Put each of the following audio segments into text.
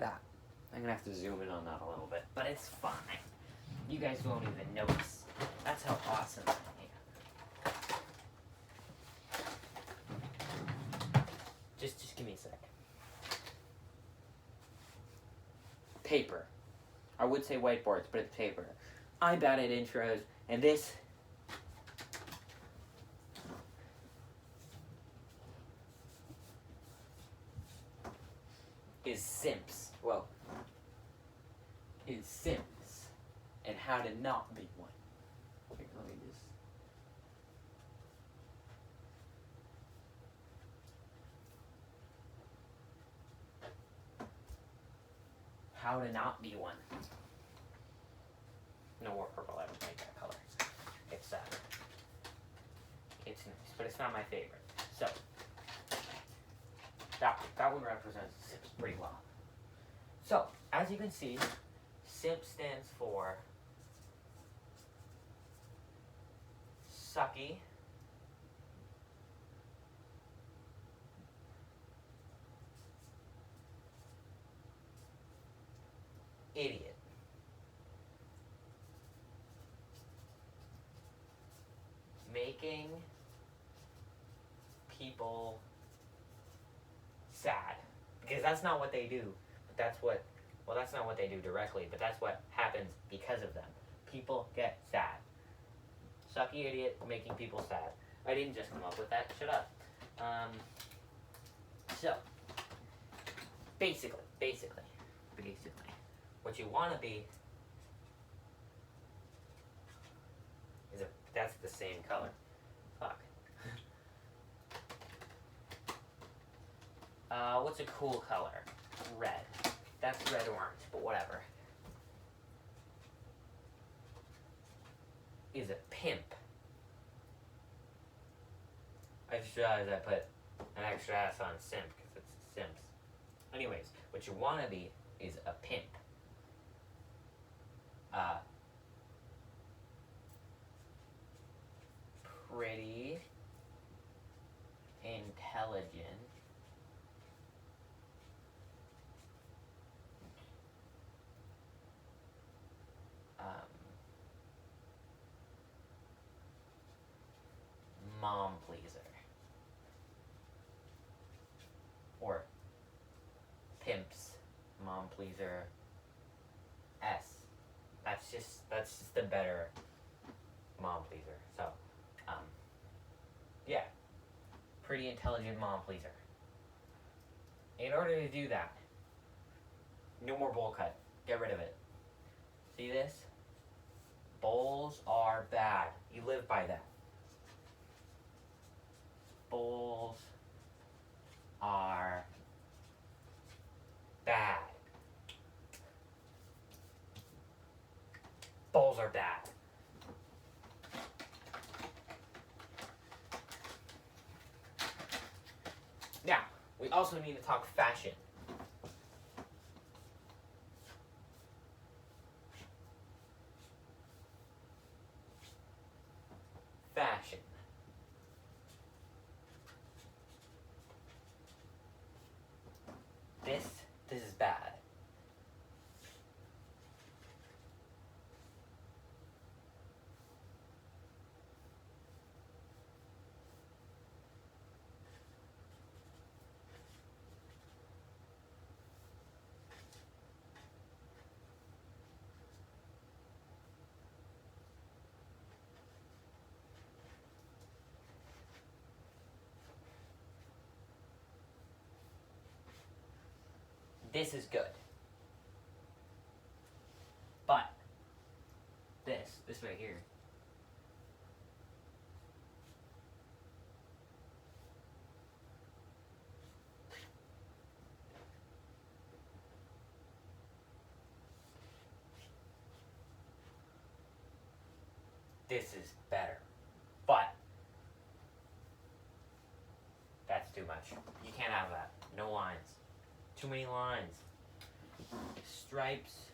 that. I'm gonna have to zoom in on that a little bit, but it's fine. You guys won't even notice. That's how awesome I am. Just give me a sec. Paper. I would say whiteboards, but it's paper. I'm bad at intros, and this is simps. Well, is simps and how to not be one. Here, let me just. How to not be one. No more purple, I don't like that color. It's nice, but it's not my favorite. So, that one represents simps pretty well. So, as you can see, simp stands for sucky, idiot, making people sad. Because that's not what they do, but that's what, well, that's not what they do directly, but that's what happens because of them. People get sad. Sucky idiot, making people sad. I didn't just come up with that, shut up. So, basically, what you want to be is that's the same color. Fuck. What's a cool color? Red. That's red orange, but whatever. Is a pimp. I just realized I put an extra S on simp because it's simps. Anyways, what you want to be is a pimp. Pretty, intelligent, mom pleaser, or pimps, mom pleaser, S. That's just the better mom pleaser. So, yeah, pretty intelligent mom pleaser. In order to do that, no more bowl cut. Get rid of it. See this? Bowls are bad. You live by that. Bowls are bad. Bowls are bad. Now, we also need to talk fashion. Fashion. This is bad. This is good. But this right here, this is better. But that's too much. You can't have that. No lines. Too many lines. Stripes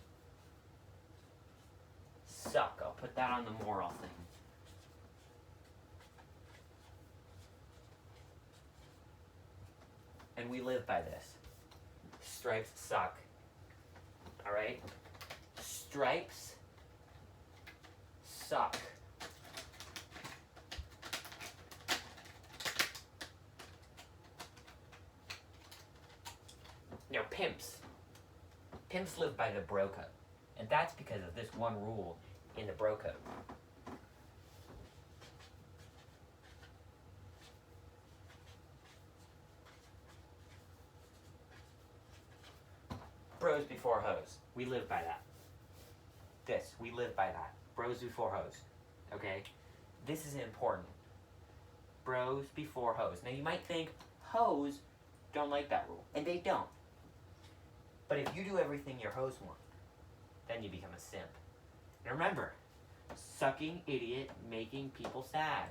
suck. I'll put that on the moral thing. And we live by this. Stripes suck. Alright? Stripes suck. Now, pimps live by the bro code. And that's because of this one rule in the bro code. Bros before hoes. We live by that. We live by that. Bros before hoes. Okay? This is important. Bros before hoes. Now you might think hoes don't like that rule. And they don't. But if you do everything your hoes want, then you become a simp. And remember, sucking idiot, making people sad.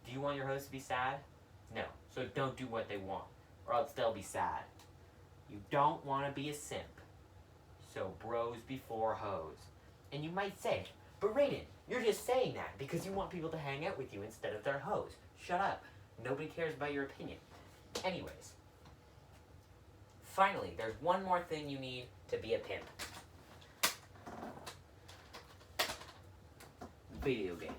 Do you want your hoes to be sad? No. So don't do what they want, or else they'll be sad. You don't want to be a simp. So bros before hoes. And you might say, but Raiden, you're just saying that because you want people to hang out with you instead of their hoes. Shut up. Nobody cares about your opinion. Anyways. Finally, there's one more thing you need to be a pimp. Video games.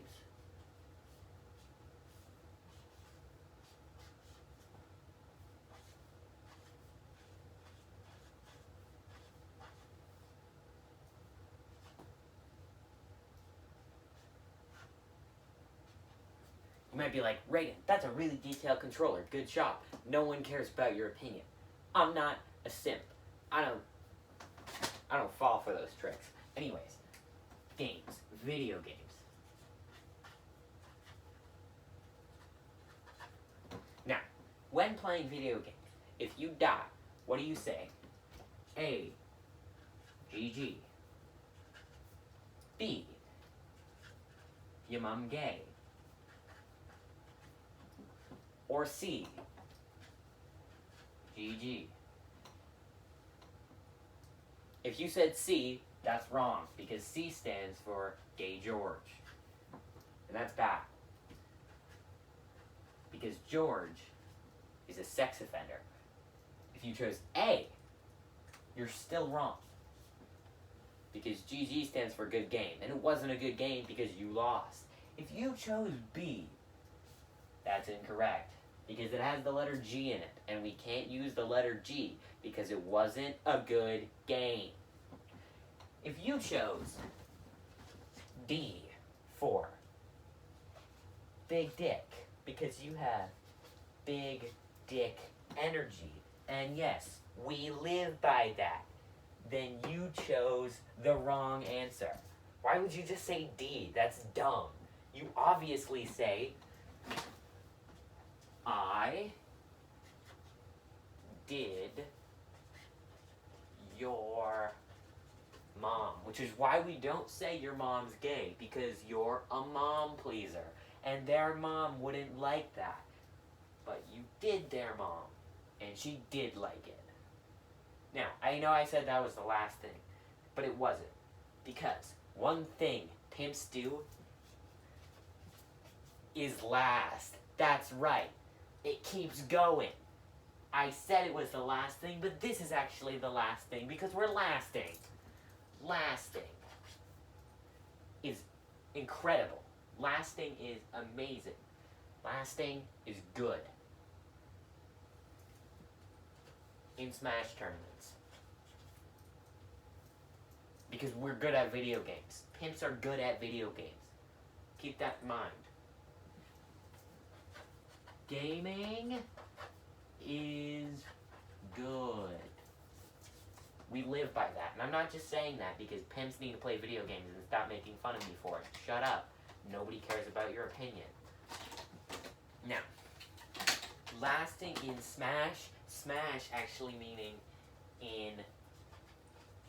You might be like, Raiden, that's a really detailed controller. Good job. No one cares about your opinion. I'm not a simp. I don't fall for those tricks. Anyways, games. Video games. Now, when playing video games, if you die, what do you say? A. GG. B. Your mom gay. Or C. GG. If you said C, that's wrong, because C stands for Gay George. And that's bad. Because George is a sex offender. If you chose A, you're still wrong. Because GG stands for good game, and it wasn't a good game because you lost. If you chose B, that's incorrect. Because it has the letter G in it, and we can't use the letter G because it wasn't a good game. If you chose D for big dick, because you have big dick energy, and yes, we live by that, then you chose the wrong answer. Why would you just say D? That's dumb. You obviously say, I did your mom, which is why we don't say your mom's gay, because you're a mom pleaser, and their mom wouldn't like that. But you did their mom, and she did like it. Now, I know I said that was the last thing, but it wasn't, because one thing pimps do is last. That's right. It keeps going. I said it was the last thing, but this is actually the last thing because we're lasting. Lasting is incredible. Lasting is amazing. Lasting is good. In Smash tournaments. Because we're good at video games. Pimps are good at video games. Keep that in mind. Gaming is good. We live by that. And I'm not just saying that because pimps need to play video games and stop making fun of me for it. Shut up. Nobody cares about your opinion. Now, lasting in Smash. Smash actually meaning in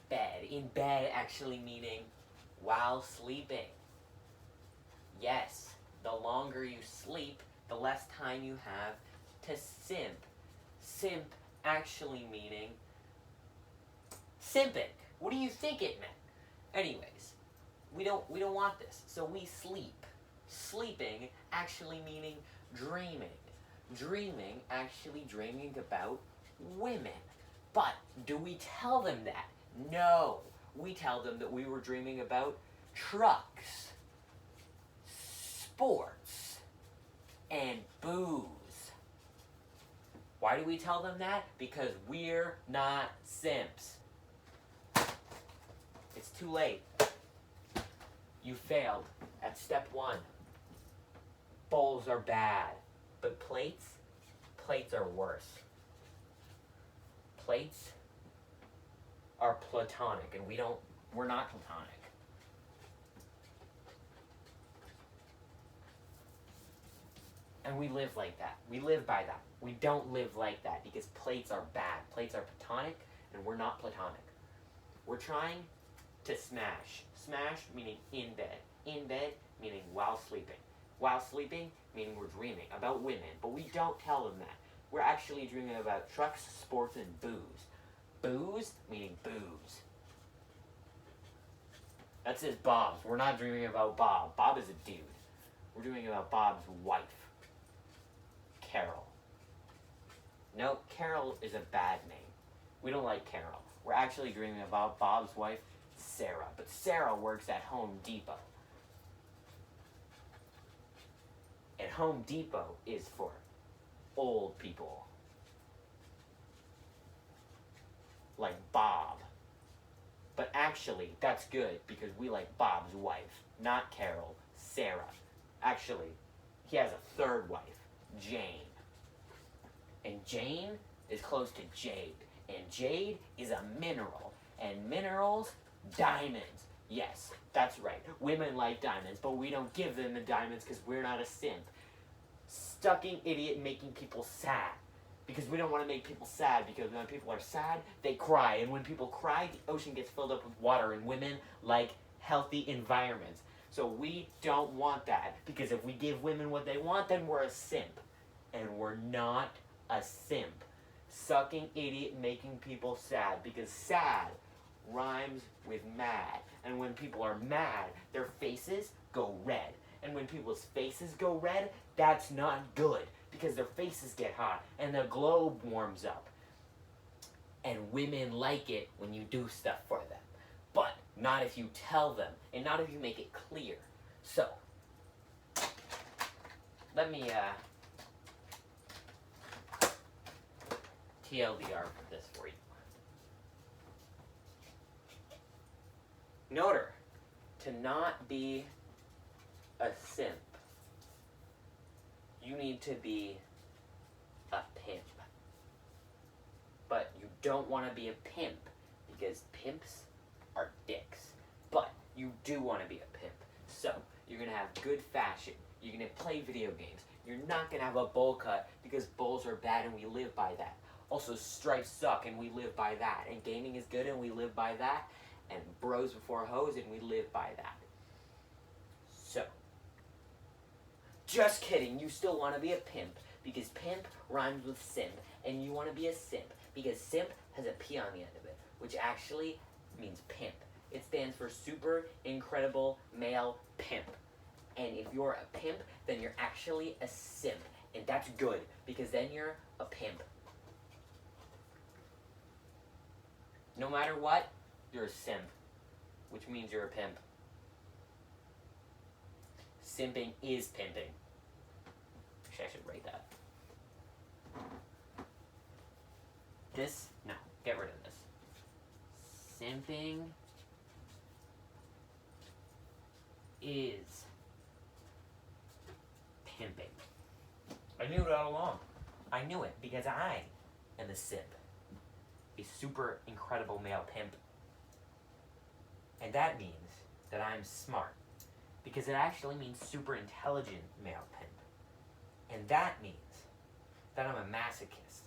bed. In bed actually meaning while sleeping. Yes, the longer you sleep, the less time you have to simp. Simp actually meaning simping. What do you think it meant? Anyways, we don't want this. So we sleep. Sleeping actually meaning dreaming. Dreaming actually dreaming about women. But do we tell them that? No, we tell them that we were dreaming about trucks, sports, and booze. Why do we tell them that? Because we're not simps. It's too late. You failed at step 1. Bowls are bad, but plates are worse. Plates are platonic, and we're not platonic. And we live like that. We live by that. We don't live like that because plates are bad. Plates are platonic, and we're not platonic. We're trying to smash. Smash meaning in bed. In bed meaning while sleeping. While sleeping meaning we're dreaming about women, but we don't tell them that. We're actually dreaming about trucks, sports, and booze. Booze meaning booze. That says Bob's. We're not dreaming about Bob. Bob is a dude. We're dreaming about Bob's wife, Carol. No, Carol is a bad name. We don't like Carol. We're actually dreaming about Bob's wife, Sarah. But Sarah works at Home Depot. And Home Depot is for old people. Like Bob. But actually, that's good because we like Bob's wife, not Carol, Sarah. Actually, he has a third wife, Jane. And Jane is close to jade. And jade is a mineral. And minerals, diamonds. Yes, that's right. Women like diamonds, but we don't give them the diamonds because we're not a simp. Stucking idiot making people sad. Because we don't want to make people sad, because when people are sad, they cry. And when people cry, the ocean gets filled up with water, and women like healthy environments. So we don't want that, because if we give women what they want, then we're a simp. And we're not a simp. Sucking idiot making people sad, because sad rhymes with mad. And when people are mad, their faces go red. And when people's faces go red, that's not good, because their faces get hot and the globe warms up. And women like it when you do stuff for them. But not if you tell them, and not if you make it clear. So, let me TLDR this for you. In order to not be a simp, you need to be a pimp. But you don't want to be a pimp because pimps are dicks. But you do want to be a pimp. So, you're going to have good fashion. You're going to play video games. You're not going to have a bowl cut because bowls are bad and we live by that. Also, stripes suck and we live by that. And gaming is good and we live by that. And bros before hoes and we live by that. So, just kidding, you still want to be a pimp because pimp rhymes with simp, and you want to be a simp because simp has a P on the end of it, which actually means pimp. It stands for super incredible male pimp. And if you're a pimp, then you're actually a simp, and that's good because then you're a pimp. No matter what, you're a simp, which means you're a pimp. Simping is pimping. Actually, I should write that. This, no, get rid of this. Simping is pimping. I knew it all along. I knew it because I am a simp. A super incredible male pimp. And that means that I'm smart. Because it actually means super intelligent male pimp. And that means that I'm a masochist.